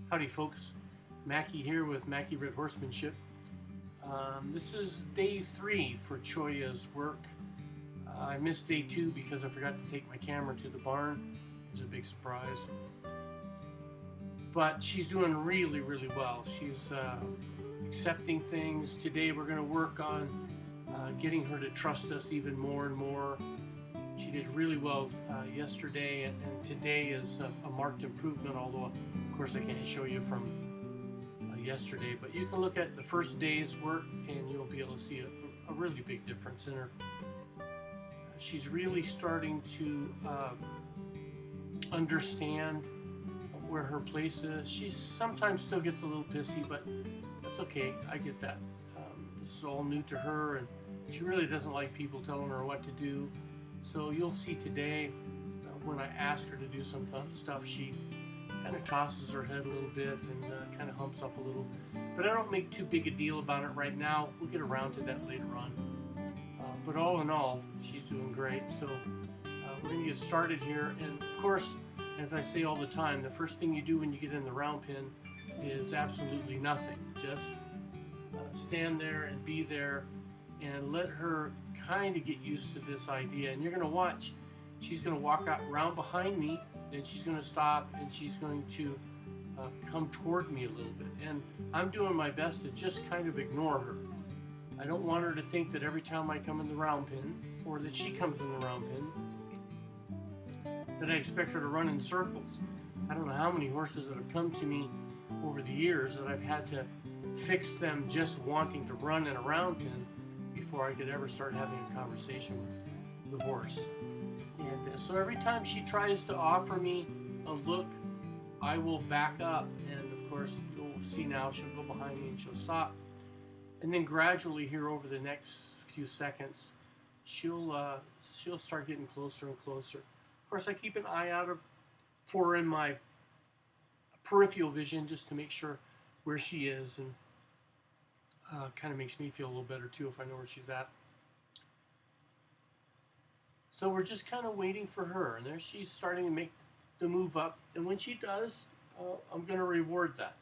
Howdy folks, Mackie here with Mackie Red Horsemanship. This is day 3 for Cholla's work. I missed day 2 because I forgot to take my camera to the barn. It was a big surprise. But she's doing really well. She's accepting things. Today we're going to work on getting her to trust us even more and more. She did really well yesterday, and today is a marked improvement, although of course I can't show you from yesterday, but you can look at the first day's work and you'll be able to see a really big difference in her. She's really starting to understand where her place is. She sometimes still gets a little pissy, but that's okay. I get that. This is all new to her, and she really doesn't like people telling her what to do. So you'll see today, when I ask her to do some stuff, she kind of tosses her head a little bit and kind of humps up a little. But I don't make too big a deal about it right now. We'll get around to that later on. But all in all, she's doing great. So we're going to get started here. And of course, as I say all the time, the first thing you do when you get in the round pen is absolutely nothing. Just stand there and be there and let her kind of get used to this idea. And you're going to watch. She's going to walk out around behind me, then she's going to stop, and she's going to come toward me a little bit. And I'm doing my best to just kind of ignore her. I don't want her to think that every time I come in the round pen, or that she comes in the round pen, that I expect her to run in circles. I don't know how many horses that have come to me over the years that I've had to fix them just wanting to run in a round pen before I could ever start having a conversation with the horse. And so every time she tries to offer me a look, I will back up, and of course you'll see now she'll go behind me and she'll stop, and then gradually here over the next few seconds she'll start getting closer and closer. Of course I keep an eye out for her in my peripheral vision just to make sure where she is, and kind of makes me feel a little better too if I know where she's at. So we're just kind of waiting for her, and there she's starting to make the move up. And when she does, I'm going to reward that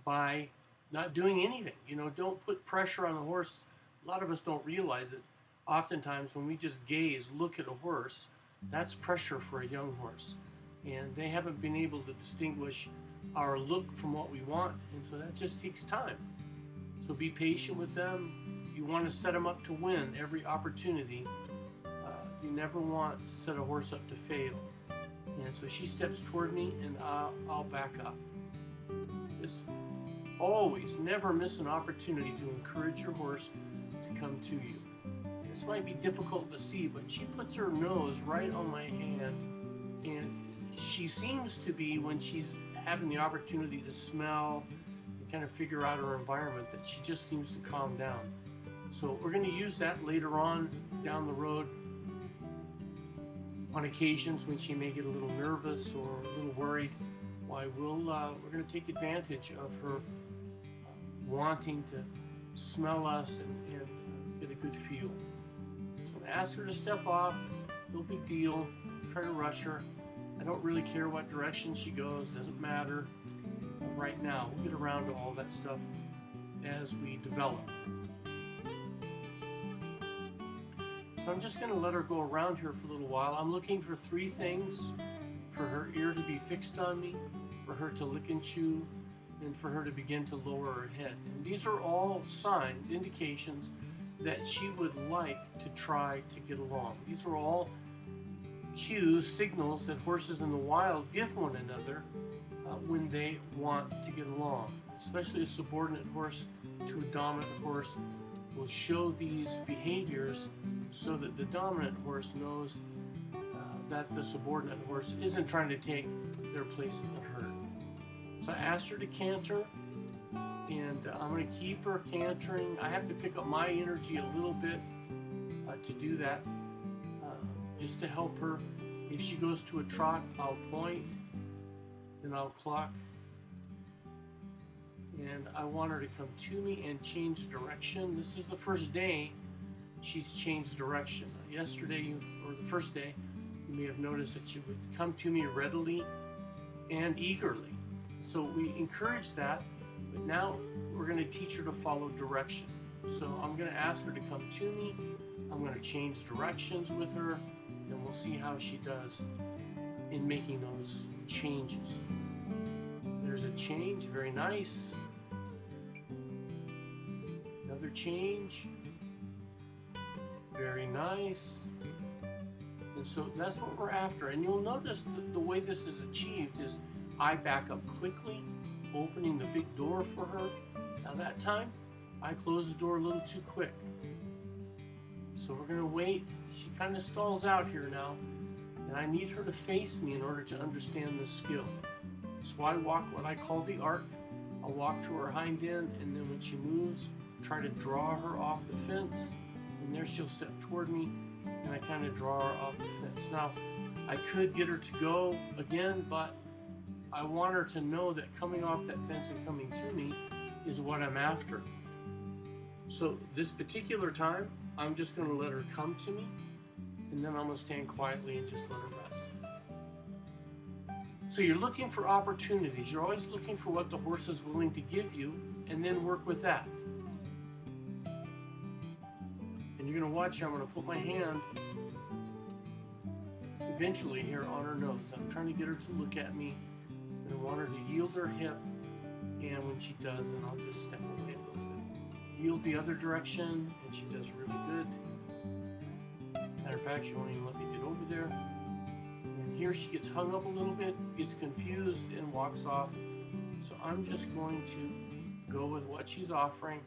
by not doing anything. You know, don't put pressure on the horse. A lot of us don't realize it. Oftentimes when we just gaze, look at a horse, that's pressure for a young horse. And they haven't been able to distinguish our look from what we want, and so that just takes time. So be patient with them. You want to set them up to win every opportunity. You never want to set a horse up to fail. And so she steps toward me, and I'll back up. Just always never miss an opportunity to encourage your horse to come to you. This might be difficult to see, but she puts her nose right on my hand, and she seems to be, when she's having the opportunity to smell and kind of figure out her environment, that she just seems to calm down. So we're going to use that later on down the road. On occasions when she may get a little nervous or a little worried, why we're going to take advantage of her wanting to smell us and get a good feel. So I'm going to ask her to step off. No big deal. Try to rush her. I don't really care what direction she goes. Doesn't matter. Right now, we'll get around to all that stuff as we develop. So I'm just going to let her go around here for a little while. I'm looking for 3 things: for her ear to be fixed on me, for her to lick and chew, and for her to begin to lower her head. And these are all signs, indications that she would like to try to get along. These are all cues, signals that horses in the wild give one another when they want to get along. Especially a subordinate horse to a dominant horse will show these behaviors so that the dominant horse knows that the subordinate horse isn't trying to take their place in the herd. So I asked her to canter, and I'm going to keep her cantering. I have to pick up my energy a little bit to do that, just to help her. If she goes to a trot, I'll point, then I'll cluck, and I want her to come to me and change direction. This is the first day she's changed direction. Yesterday, or the first day, you may have noticed that she would come to me readily and eagerly. So we encourage that, but now we're going to teach her to follow direction. So I'm going to ask her to come to me. I'm going to change directions with her, and we'll see how she does in making those changes. There's a change, very nice. Another change, very nice. And so that's what we're after. And you'll notice that the way this is achieved is I back up quickly, opening the big door for her. Now that time, I close the door a little too quick. So we're gonna wait. She kind of stalls out here now, and I need her to face me in order to understand this skill. So I walk what I call the arc. I'll walk to her hind end, and then when she moves, try to draw her off the fence, and there she'll step toward me, and I kind of draw her off the fence. Now, I could get her to go again, but I want her to know that coming off that fence and coming to me is what I'm after. So this particular time, I'm just going to let her come to me, and then I'm going to stand quietly and just let her rest. So you're looking for opportunities. You're always looking for what the horse is willing to give you, and then work with that. And you're going to watch here. I'm going to put my hand eventually here on her nose. I'm trying to get her to look at me, and I want her to yield her hip, and when she does, then I'll just step away a little bit. Yield the other direction, and she does really good. Matter of fact, she won't even let me get over there. And here she gets hung up a little bit, gets confused, and walks off. So I'm just going to go with what she's offering,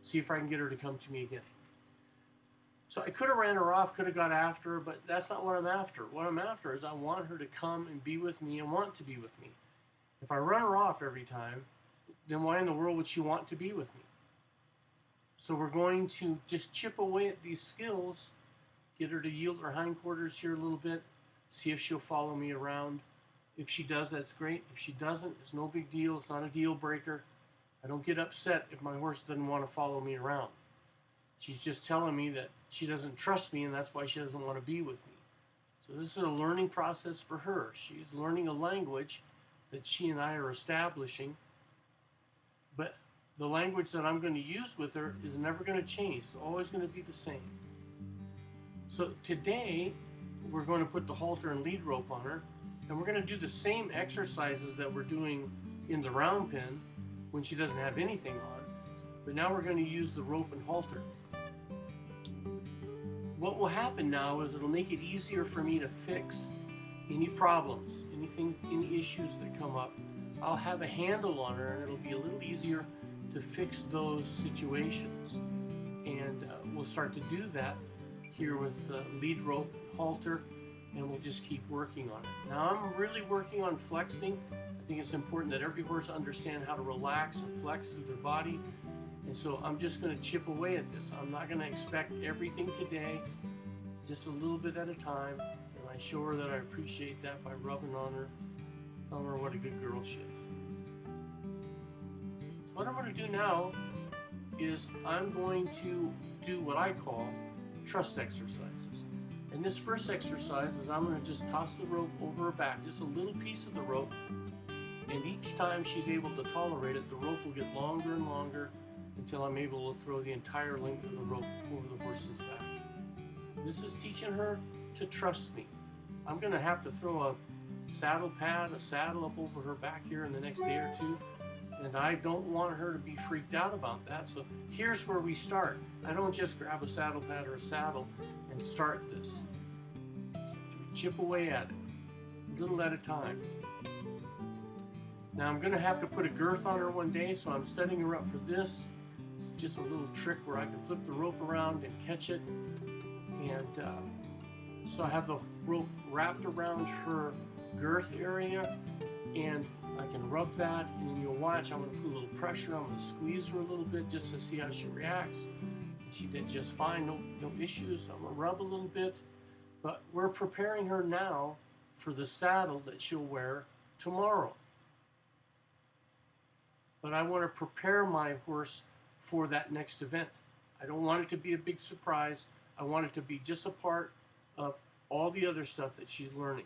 see if I can get her to come to me again. So I could have ran her off, could have got after her, but that's not what I'm after. What I'm after is I want her to come and be with me and want to be with me. If I run her off every time, then why in the world would she want to be with me? So we're going to just chip away at these skills, get her to yield her hindquarters here a little bit, see if she'll follow me around. If she does, that's great. If she doesn't, it's no big deal. It's not a deal breaker. I don't get upset if my horse doesn't want to follow me around. She's just telling me that she doesn't trust me, and that's why she doesn't want to be with me. So this is a learning process for her. She's learning a language that she and I are establishing, but the language that I'm going to use with her is never going to change. It's always going to be the same. So today, we're going to put the halter and lead rope on her, and we're going to do the same exercises that we're doing in the round pen when she doesn't have anything on, but now we're going to use the rope and halter. What will happen now is it'll make it easier for me to fix any problems, any issues that come up. I'll have a handle on her, and it'll be a little easier to fix those situations. And we'll start to do that here with the lead rope and halter, and we'll just keep working on it. Now I'm really working on flexing. I think it's important that every horse understand how to relax and flex through their body. And so I'm just going to chip away at this. I'm not going to expect everything today, just a little bit at a time. And I show her that I appreciate that by rubbing on her, telling her what a good girl she is. So what I'm going to do now is I'm going to do what I call trust exercises. And this first exercise is I'm going to just toss the rope over her back, just a little piece of the rope. And each time she's able to tolerate it, the rope will get longer and longer until I'm able to throw the entire length of the rope over the horse's back. This is teaching her to trust me. I'm going to have to throw a saddle pad, a saddle up over her back here in the next day or two, and I don't want her to be freaked out about that. So here's where we start. I don't just grab a saddle pad or a saddle and start this. So we chip away at it, a little at a time. Now I'm going to have to put a girth on her one day, so I'm setting her up for this. It's just a little trick where I can flip the rope around and catch it. And so I have the rope wrapped around her girth area, and I can rub that, and then you'll watch, I'm going to put a little pressure, I'm going to squeeze her a little bit just to see how she reacts. She did just fine, no issues. So I'm going to rub a little bit, but we're preparing her now for the saddle that she'll wear tomorrow. But I want to prepare my horse for that next event. I don't want it to be a big surprise. I want it to be just a part of all the other stuff that she's learning.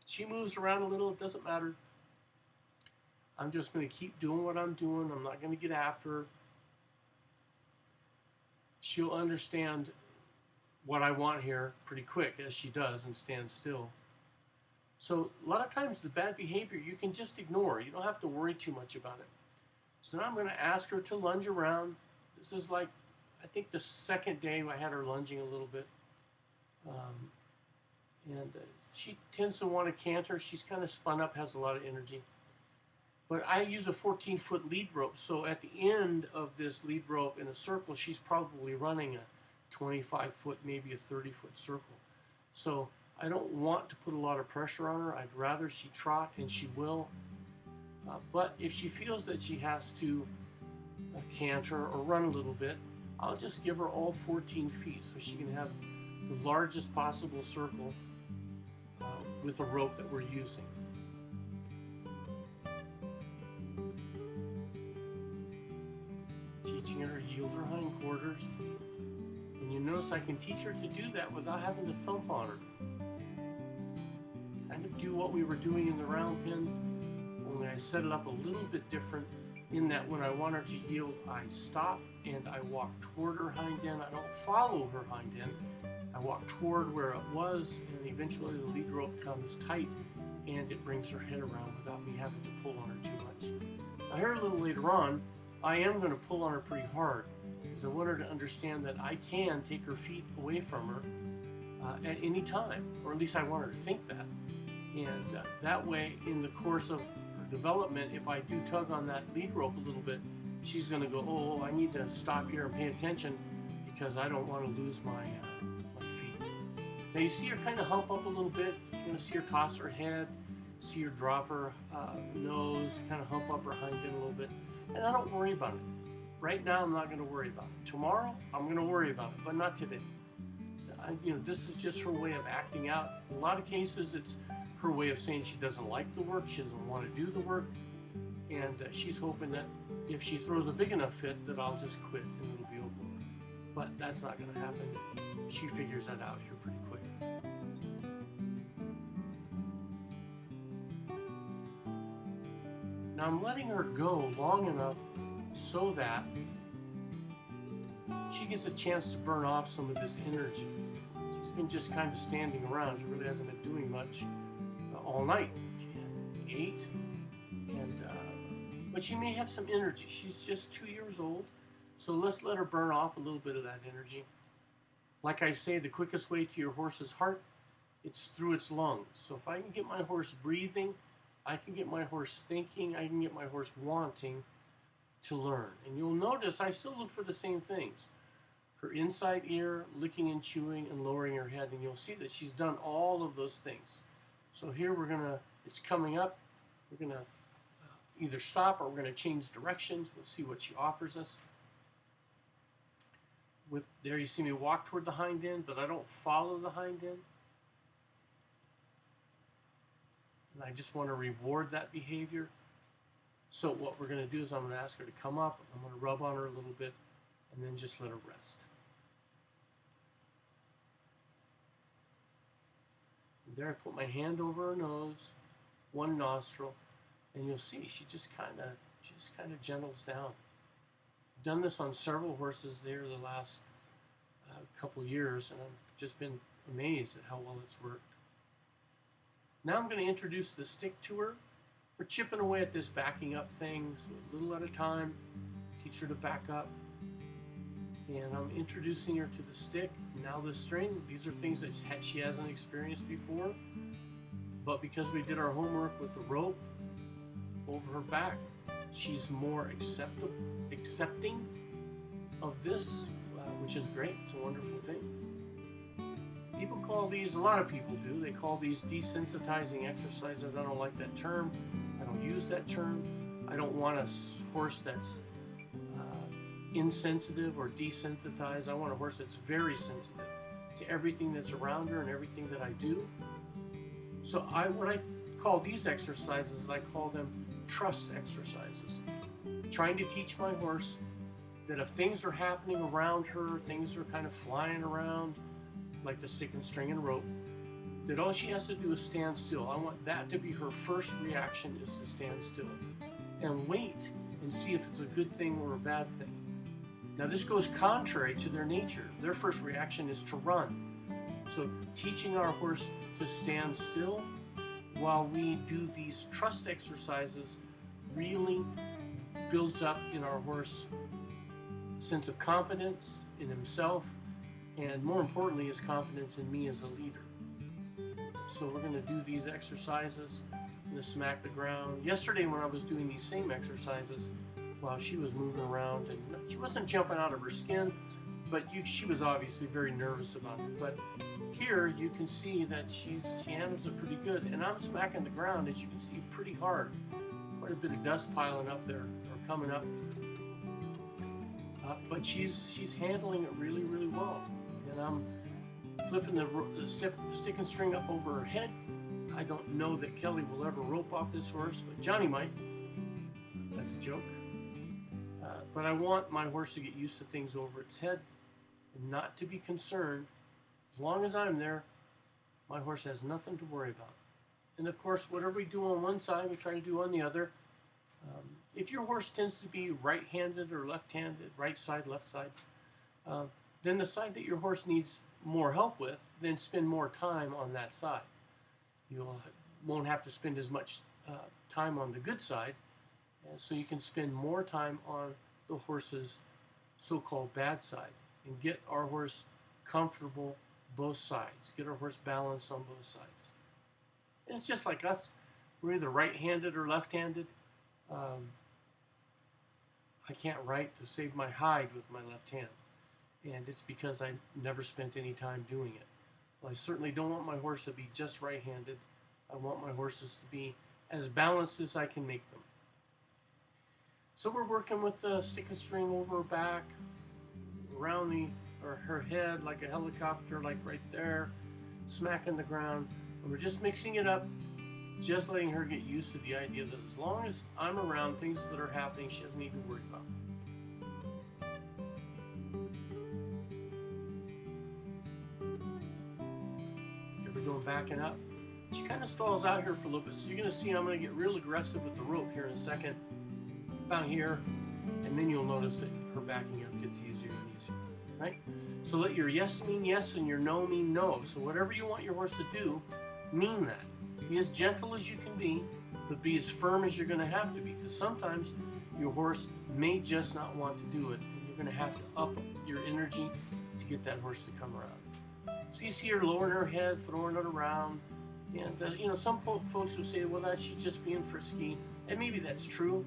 She moves around a little, it doesn't matter. I'm just going to keep doing what I'm doing. I'm not going to get after her. She'll understand what I want here pretty quick, as she does, and stand still. So a lot of times the bad behavior you can just ignore. You don't have to worry too much about it. So now I'm going to ask her to lunge around. This is like, I think the second day I had her lunging a little bit. And she tends to want to canter. She's kind of spun up, has a lot of energy. But I use a 14-foot lead rope. So at the end of this lead rope in a circle, she's probably running a 25-foot, maybe a 30-foot circle. So I don't want to put a lot of pressure on her. I'd rather she trot, and she will. But if she feels that she has to canter or run a little bit, I'll just give her all 14 feet so she can have the largest possible circle with the rope that we're using. Teaching her to yield her hindquarters. And you notice I can teach her to do that without having to thump on her. Kind of do what we were doing in the round pen, only I set it up a little bit different in that when I want her to yield, I stop and I walk toward her hind end. I don't follow her hind end. I walk toward where it was, and eventually the lead rope comes tight and it brings her head around without me having to pull on her too much. Now here a little later on, I am going to pull on her pretty hard because I want her to understand that I can take her feet away from her at any time, or at least I want her to think that. And that way, in the course of her development, if I do tug on that lead rope a little bit, she's going to go, oh, I need to stop here and pay attention because I don't want to lose my feet. Now you see her kind of hump up a little bit. You're going to see her toss her head, see her drop her nose, kind of hump up her hind end a little bit. And I don't worry about it. Right now, I'm not going to worry about it. Tomorrow, I'm going to worry about it, but not today. This is just her way of acting out. In a lot of cases, it's her way of saying she doesn't like the work, she doesn't want to do the work, and she's hoping that if she throws a big enough fit that I'll just quit and it'll be over. But that's not going to happen. She figures that out here pretty quick. Now I'm letting her go long enough so that she gets a chance to burn off some of this energy. She's been just kind of standing around. She really hasn't been doing much all night. She ate, but she may have some energy. She's just 2 years old, so let's let her burn off a little bit of that energy. Like I say, the quickest way to your horse's heart, it's through its lungs. So if I can get my horse breathing, I can get my horse thinking, I can get my horse wanting to learn. And you'll notice I still look for the same things. Her inside ear, licking and chewing and lowering her head, and you'll see that she's done all of those things. So here it's coming up, we're gonna either stop or we're gonna change directions. We'll see what she offers us. There you see me walk toward the hind end, but I don't follow the hind end. And I just want to reward that behavior. So what we're going to do is I'm going to ask her to come up, I'm going to rub on her a little bit, and then just let her rest. And there I put my hand over her nose, one nostril, and you'll see she just kind of gentles down. I've done this on several horses there the last couple years, and I've just been amazed at how well it's worked. Now I'm going to introduce the stick to her. We're chipping away at this backing up thing, so a little at a time. Teach her to back up. And I'm introducing her to the stick. Now the string, these are things that she hasn't experienced before. But because we did our homework with the rope over her back, she's more accepting of this, which is great. It's a wonderful thing. People call these, a lot of people do, they call these desensitizing exercises. I don't like that term. I don't use that term. I don't want a horse that's insensitive or desensitized. I want a horse that's very sensitive to everything that's around her and everything that I do. So what I call these exercises, I call them trust exercises. Trying to teach my horse that if things are happening around her, things are kind of flying around, like the stick and string and rope, that all she has to do is stand still. I want that to be her first reaction, is to stand still. and wait and see if it's a good thing or a bad thing. Now this goes contrary to their nature. Their first reaction is to run. So teaching our horse to stand still while we do these trust exercises really builds up in our horse sense of confidence in himself, and more importantly, his confidence in me as a leader. So we're going to do these exercises. I'm going to smack the ground. Yesterday when I was doing these same exercises, while she was moving around, and she wasn't jumping out of her skin, but she was obviously very nervous about it. But here you can see that she handles it pretty good, and I'm smacking the ground, as you can see, pretty hard. Quite a bit of dust piling up there, or coming up. But she's handling it really, really well. And I'm flipping the stick and string up over her head. I don't know that Kelly will ever rope off this horse, but Johnny might. That's a joke. But I want my horse to get used to things over its head and not to be concerned. As long as I'm there, my horse has nothing to worry about. And of course, whatever we do on one side, we try to do on the other. If your horse tends to be right-handed or left-handed, right side, left side, then the side that your horse needs more help with, then spend more time on that side. You won't have to spend as much time on the good side, so you can spend more time on the horse's so-called bad side and get our horse comfortable both sides, get our horse balanced on both sides. And it's just like us. We're either right-handed or left-handed. I can't write to save my hide with my left hand, and it's because I never spent any time doing it. Well, I certainly don't want my horse to be just right-handed. I want my horses to be as balanced as I can make them. So we're working with the stick and string over her back, around her head like a helicopter, like right there, smacking the ground. And we're just mixing it up, just letting her get used to the idea that as long as I'm around, things that are happening, she doesn't need to worry about. Here we go, backing up. She kind of stalls out here for a little bit, so you're going to see I'm going to get real aggressive with the rope here in a second. About here, and then you'll notice that her backing up gets easier and easier, right? So let your yes mean yes and your no mean no. So whatever you want your horse to do, mean that. Be as gentle as you can be, but be as firm as you're going to have to be, because sometimes your horse may just not want to do it, and you're going to have to up your energy to get that horse to come around. So you see her lowering her head, throwing it around, and some folks will say, well, that's she's just being frisky, and maybe that's true.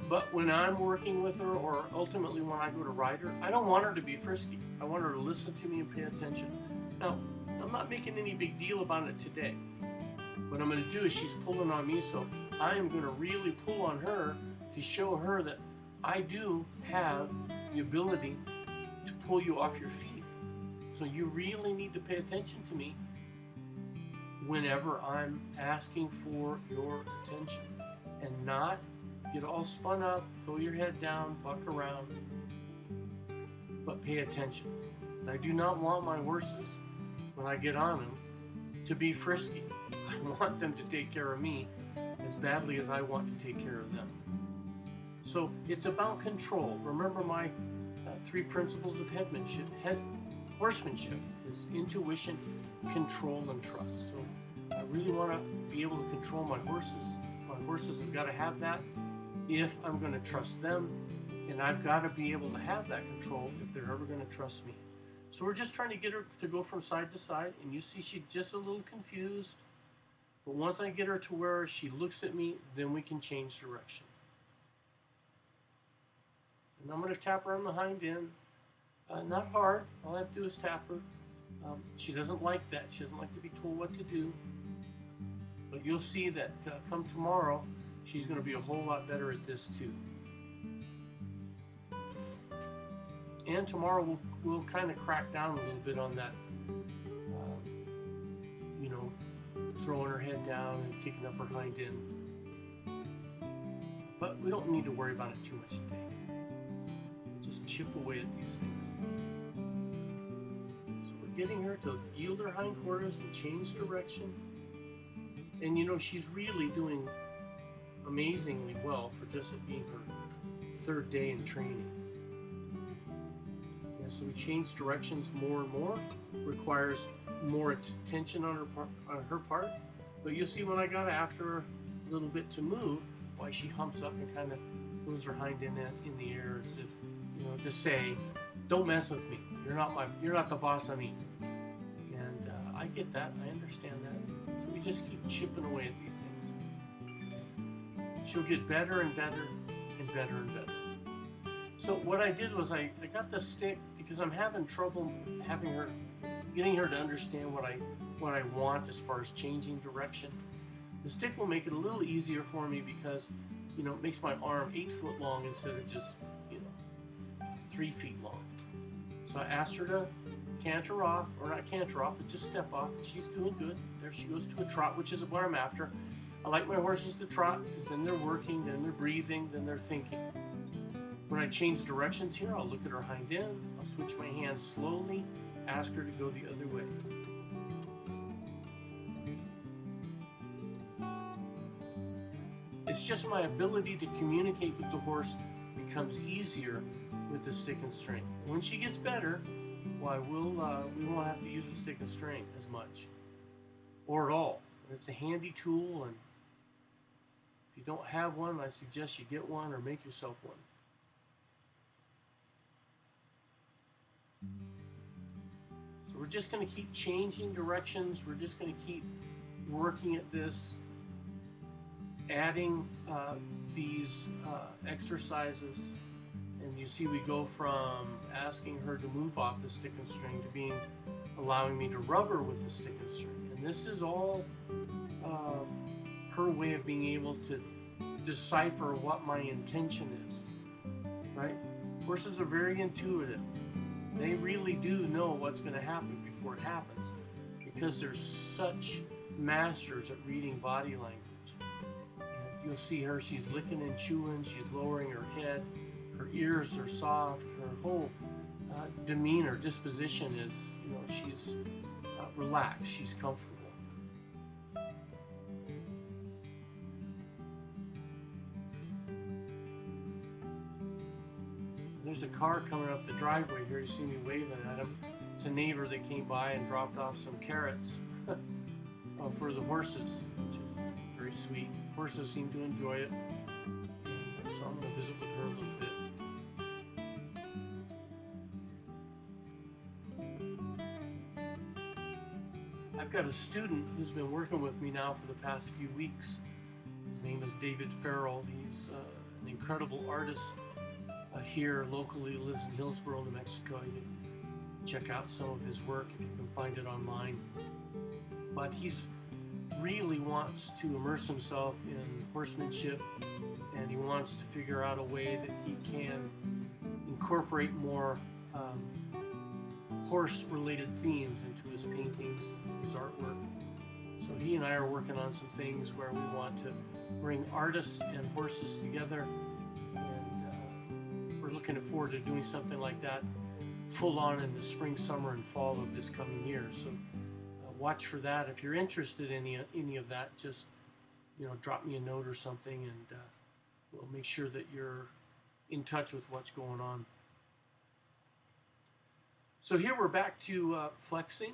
But when I'm working with her, or ultimately when I go to ride her, I don't want her to be frisky. I want her to listen to me and pay attention. Now, I'm not making any big deal about it today. What I'm going to do is she's pulling on me, so I am going to really pull on her to show her that I do have the ability to pull you off your feet. So you really need to pay attention to me whenever I'm asking for your attention, and not get all spun up, throw your head down, buck around, but pay attention. I do not want my horses, when I get on them, to be frisky. I want them to take care of me as badly as I want to take care of them. So it's about control. Remember my 3 principles of horsemanship is intuition, control, and trust. So I really want to be able to control my horses. My horses have got to have that if I'm going to trust them, and I've got to be able to have that control if they're ever going to trust me. So we're just trying to get her to go from side to side, and you see she's just a little confused, but once I get her to where she looks at me, then we can change direction. And I'm going to tap her on the hind end, not hard, all I have to do is tap her. She doesn't like that, she doesn't like to be told what to do, but you'll see that come tomorrow, she's going to be a whole lot better at this too. And tomorrow we'll kind of crack down a little bit on that, throwing her head down and kicking up her hind end. But we don't need to worry about it too much today. Just chip away at these things. So we're getting her to yield her hindquarters and change direction. And she's really doing amazingly well for just it being her third day in training. Yeah, so we change directions more and more, requires more attention on her part. But you'll see when I got after her a little bit to move, why she humps up and kind of throws her hind end in the air as if, to say, "Don't mess with me. You're not the boss of me." And I get that. I understand that. So we just keep chipping away at these things. She'll get better and better and better and better. So what I did was I got the stick because I'm having trouble getting her to understand what I want as far as changing direction. The stick will make it a little easier for me because, it makes my arm 8 foot long instead of just, 3 feet long. So I asked her to canter off, or not canter off, but just step off. She's doing good. There she goes to a trot, which is what I'm after. I like my horses to trot because then they're working, then they're breathing, then they're thinking. When I change directions here, I'll look at her hind end, I'll switch my hands slowly, ask her to go the other way. It's just my ability to communicate with the horse becomes easier with the stick and string. When she gets better, we won't have to use the stick and string as much, or at all. It's a handy tool, and if you don't have one, I suggest you get one or make yourself one. So we're just going to keep changing directions. We're just going to keep working at this, adding these exercises. And you see we go from asking her to move off the stick and string to allowing me to rub her with the stick and string. And this is all her way of being able to decipher what my intention is, right? Horses are very intuitive. They really do know what's going to happen before it happens because they're such masters at reading body language. And you'll see her, she's licking and chewing, she's lowering her head, her ears are soft, her whole demeanor, disposition is, she's relaxed, she's comfortable. There's a car coming up the driveway here. You see me waving at him. It's a neighbor that came by and dropped off some carrots for the horses, which is very sweet. Horses seem to enjoy it. And so I'm going to visit with her a little bit. I've got a student who's been working with me now for the past few weeks. His name is David Farrell. He's an incredible artist here locally. He lives in Hillsboro, New Mexico. You can check out some of his work if you can find it online. But he's really wants to immerse himself in horsemanship, and he wants to figure out a way that he can incorporate more horse-related themes into his paintings, his artwork. So he and I are working on some things where we want to bring artists and horses together, and we're looking forward to doing something like that full on in the spring, summer, and fall of this coming year. So watch for that. If you're interested in any of that, just drop me a note or something, and we'll make sure that you're in touch with what's going on. So here we're back to flexing.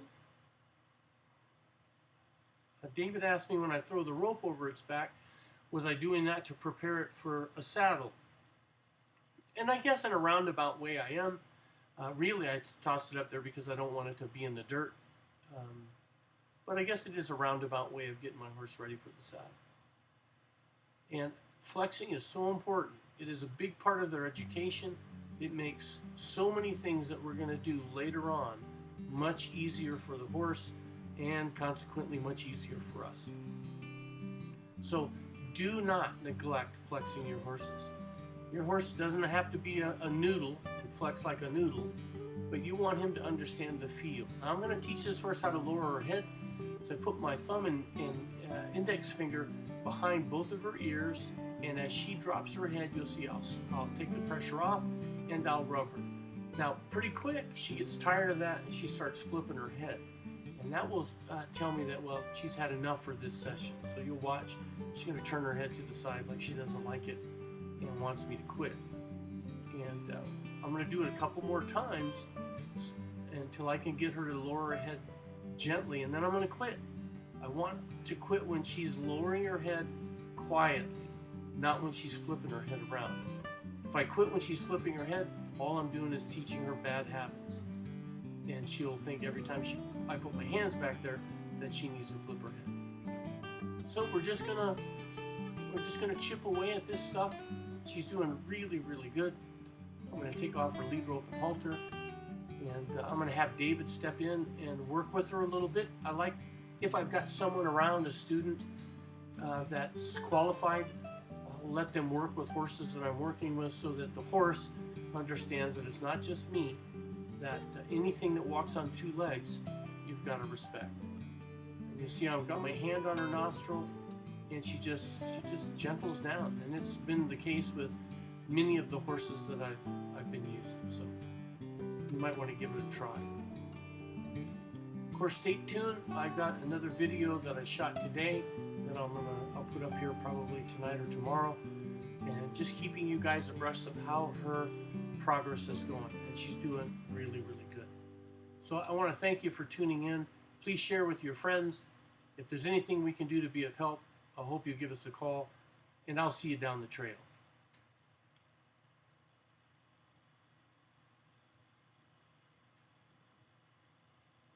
David asked me when I throw the rope over its back, was I doing that to prepare it for a saddle? And I guess in a roundabout way I am. Really, I tossed it up there because I don't want it to be in the dirt. But I guess it is a roundabout way of getting my horse ready for the saddle. And flexing is so important. It is a big part of their education. It makes so many things that we're going to do later on much easier for the horse, and consequently much easier for us. So do not neglect flexing your horses. Your horse doesn't have to be a noodle and flex like a noodle, but you want him to understand the feel. Now I'm going to teach this horse how to lower her head. So I put my thumb and index finger behind both of her ears, and as she drops her head, you'll see I'll take the pressure off and I'll rub her. Now, pretty quick, she gets tired of that and she starts flipping her head. And that will tell me that, well, she's had enough for this session. So you'll watch, she's going to turn her head to the side like she doesn't like it and wants me to quit. And I'm going to do it a couple more times until I can get her to lower her head gently, and then I'm going to quit. I want to quit when she's lowering her head quietly, not when she's flipping her head around. If I quit when she's flipping her head, all I'm doing is teaching her bad habits. And she'll think every time I put my hands back there that she needs to flip her head. So we're just gonna chip away at this stuff. She's doing really, really good. I'm gonna take off her lead rope and halter, and I'm gonna have David step in and work with her a little bit. I like if I've got someone around, a student that's qualified, I'll let them work with horses that I'm working with so that the horse understands that it's not just me, that anything that walks on two legs, you've got to respect. And you see I've got my hand on her nostril, and she just gentles down. And it's been the case with many of the horses that I've been using. So you might want to give it a try. Of course, stay tuned. I've got another video that I shot today that I'll put up here probably tonight or tomorrow, and just keeping you guys abreast of how her progress is going, and she's doing really, really good. So I want to thank you for tuning in. Please share with your friends. If there's anything we can do to be of help, I hope you give us a call, and I'll see you down the trail.